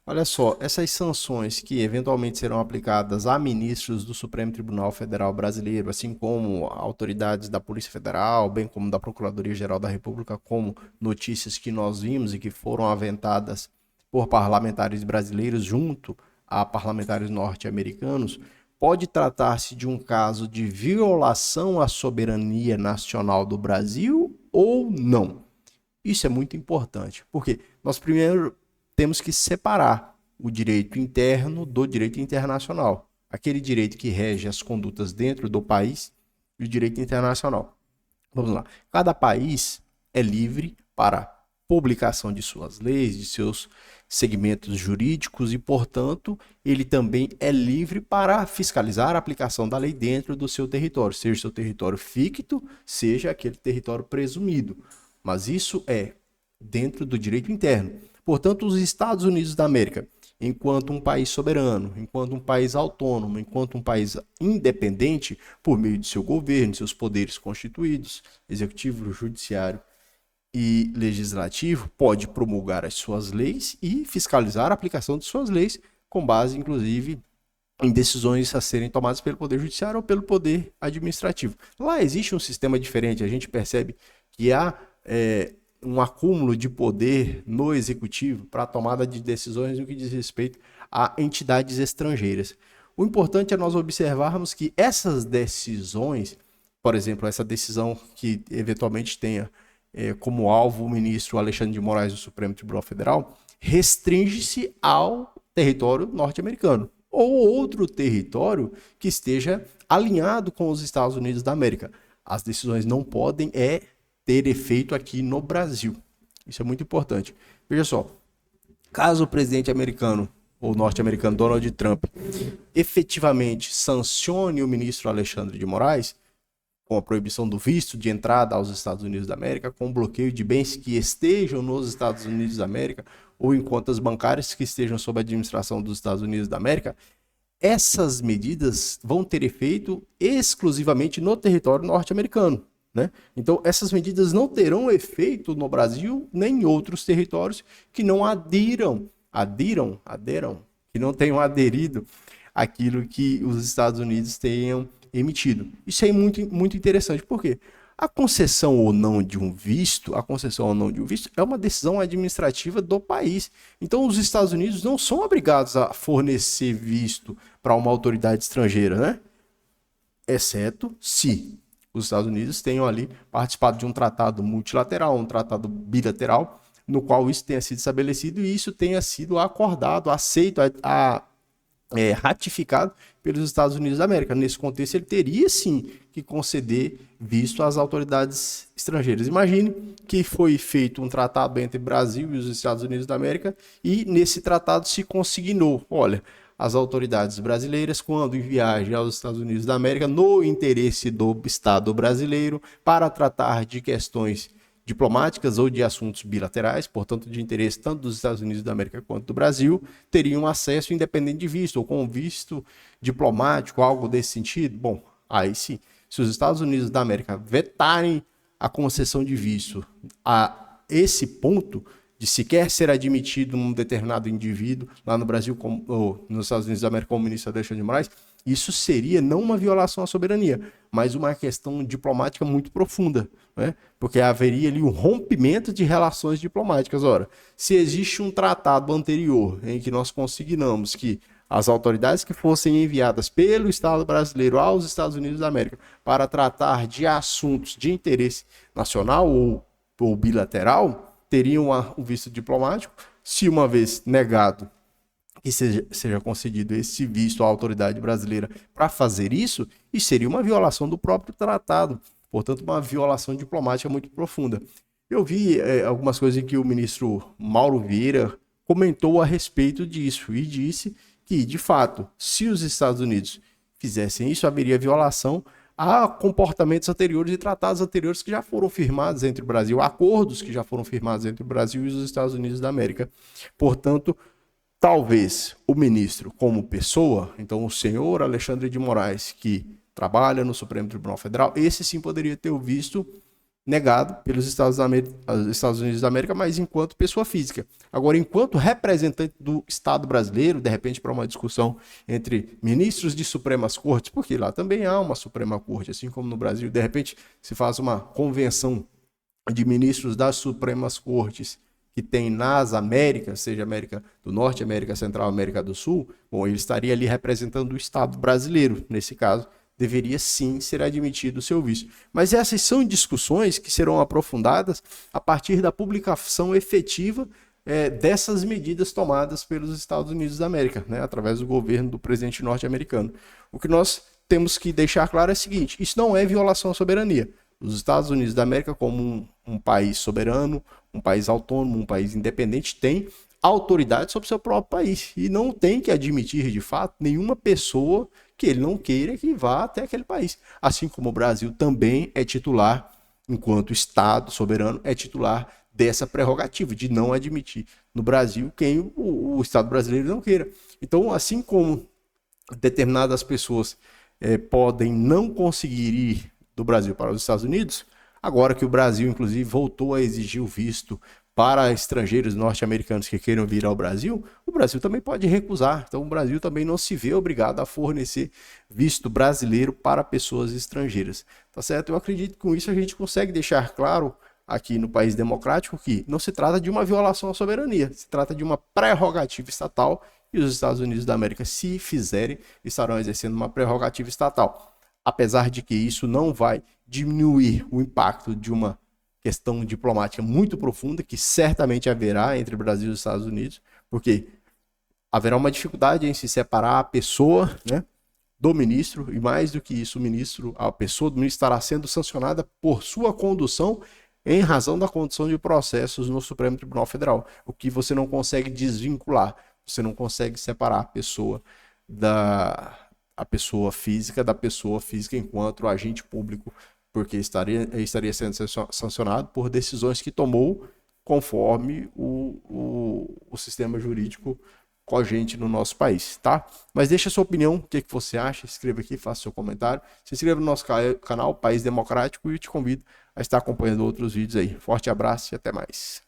Olha só, essas sanções que eventualmente serão aplicadas a ministros do Supremo Tribunal Federal Brasileiro, assim como autoridades da Polícia Federal, bem como da Procuradoria-Geral da República, como notícias que nós vimos e que foram aventadas por parlamentares brasileiros junto a parlamentares norte-americanos, pode tratar-se de um caso de violação à soberania nacional do Brasil ou não? Isso é muito importante, porque nós primeiro temos que separar o direito interno do direito internacional. Aquele direito que rege as condutas dentro do país e o direito internacional. Vamos lá. Cada país é livre para publicação de suas leis, de seus segmentos jurídicos e, portanto, ele também é livre para fiscalizar a aplicação da lei dentro do seu território, seja seu território ficto, seja aquele território presumido. Mas isso é dentro do direito interno. Portanto, os Estados Unidos da América, enquanto um país soberano, enquanto um país autônomo, enquanto um país independente, por meio de seu governo, seus poderes constituídos, executivo, judiciário e legislativo, pode promulgar as suas leis e fiscalizar a aplicação de suas leis, com base, inclusive, em decisões a serem tomadas pelo Poder Judiciário ou pelo Poder Administrativo. Lá existe um sistema diferente, a gente percebe que há um acúmulo de poder no executivo para a tomada de decisões no que diz respeito a entidades estrangeiras. O importante é nós observarmos que essas decisões, por exemplo, essa decisão que eventualmente tenha como alvo o ministro Alexandre de Moraes do Supremo Tribunal Federal, restringe-se ao território norte-americano ou outro território que esteja alinhado com os Estados Unidos da América. As decisões não podem ter efeito aqui no Brasil. Isso é muito importante. Veja só, caso o presidente americano ou norte-americano Donald Trump efetivamente sancione o ministro Alexandre de Moraes, com a proibição do visto de entrada aos Estados Unidos da América, com o bloqueio de bens que estejam nos Estados Unidos da América ou em contas bancárias que estejam sob a administração dos Estados Unidos da América, essas medidas vão ter efeito exclusivamente no território norte-americano. Né? Então, essas medidas não terão efeito no Brasil nem em outros territórios que não que não tenham aderido àquilo que os Estados Unidos tenham emitido. Isso é muito, muito interessante, porque a concessão ou não de um visto, é uma decisão administrativa do país. Então, os Estados Unidos não são obrigados a fornecer visto para uma autoridade estrangeira, né? Exceto se os Estados Unidos tenham ali participado de um tratado multilateral, um tratado bilateral, no qual isso tenha sido estabelecido e isso tenha sido acordado, aceito, ratificado pelos Estados Unidos da América. Nesse contexto, ele teria sim que conceder visto às autoridades estrangeiras. Imagine que foi feito um tratado entre Brasil e os Estados Unidos da América e nesse tratado se consignou, olha, as autoridades brasileiras, quando em viagem aos Estados Unidos da América, no interesse do Estado brasileiro, para tratar de questões diplomáticas ou de assuntos bilaterais, portanto, de interesse tanto dos Estados Unidos da América quanto do Brasil, teriam acesso independente de visto, ou com visto diplomático, algo desse sentido. Bom, aí sim, se os Estados Unidos da América vetarem a concessão de visto a esse ponto, de sequer ser admitido um determinado indivíduo lá no Brasil ou nos Estados Unidos da América como ministro Alexandre de Moraes, isso seria não uma violação à soberania, mas uma questão diplomática muito profunda, né? Porque haveria ali um rompimento de relações diplomáticas. Ora, se existe um tratado anterior em que nós consignamos que as autoridades que fossem enviadas pelo Estado brasileiro aos Estados Unidos da América para tratar de assuntos de interesse nacional ou bilateral, teriam um visto diplomático, se uma vez negado que seja concedido esse visto à autoridade brasileira para fazer isso, e seria uma violação do próprio tratado, portanto, uma violação diplomática muito profunda. Eu vi algumas coisas em que o ministro Mauro Vieira comentou a respeito disso e disse que, de fato, se os Estados Unidos fizessem isso, haveria violação a comportamentos anteriores e tratados anteriores que já foram firmados entre o Brasil, acordos que já foram firmados entre o Brasil e os Estados Unidos da América. Portanto, talvez o ministro, como pessoa, então o senhor Alexandre de Moraes, que trabalha no Supremo Tribunal Federal, esse sim poderia ter o visto negado pelos Estados Unidos da América, mas enquanto pessoa física. Agora, enquanto representante do Estado brasileiro, de repente para uma discussão entre ministros de Supremas Cortes, porque lá também há uma Suprema Corte, assim como no Brasil, de repente se faz uma convenção de ministros das Supremas Cortes que tem nas Américas, seja América do Norte, América Central, América do Sul, bom, ele estaria ali representando o Estado brasileiro, nesse caso, deveria sim ser admitido o seu vício. Mas essas são discussões que serão aprofundadas a partir da publicação efetiva dessas medidas tomadas pelos Estados Unidos da América, né, através do governo do presidente norte-americano. O que nós temos que deixar claro é o seguinte: isso não é violação à soberania. Os Estados Unidos da América, como um país soberano, um país autônomo, um país independente, tem autoridade sobre o seu próprio país e não tem que admitir, de fato, nenhuma pessoa que ele não queira que vá até aquele país. Assim como o Brasil também é titular, enquanto Estado soberano, é titular dessa prerrogativa de não admitir no Brasil quem o Estado brasileiro não queira. Então, assim como determinadas pessoas podem não conseguir ir do Brasil para os Estados Unidos, agora que o Brasil, inclusive, voltou a exigir o visto para estrangeiros norte-americanos que queiram vir ao Brasil, o Brasil também pode recusar. Então, o Brasil também não se vê obrigado a fornecer visto brasileiro para pessoas estrangeiras. Tá certo? Eu acredito que com isso a gente consegue deixar claro aqui no país democrático que não se trata de uma violação à soberania, se trata de uma prerrogativa estatal e os Estados Unidos da América, se fizerem, estarão exercendo uma prerrogativa estatal. Apesar de que isso não vai diminuir o impacto de uma questão diplomática muito profunda, que certamente haverá entre o Brasil e os Estados Unidos, porque haverá uma dificuldade em se separar a pessoa, né, do ministro, e mais do que isso, a pessoa do ministro estará sendo sancionada por sua condução em razão da condução de processos no Supremo Tribunal Federal, o que você não consegue desvincular, você não consegue separar a pessoa física da pessoa física enquanto agente público, porque estaria sendo sancionado por decisões que tomou conforme o sistema jurídico cogente no nosso país, tá? Mas deixa a sua opinião, o que você acha, escreva aqui, faça seu comentário, se inscreva no nosso canal País Democrático e eu te convido a estar acompanhando outros vídeos aí. Forte abraço e até mais.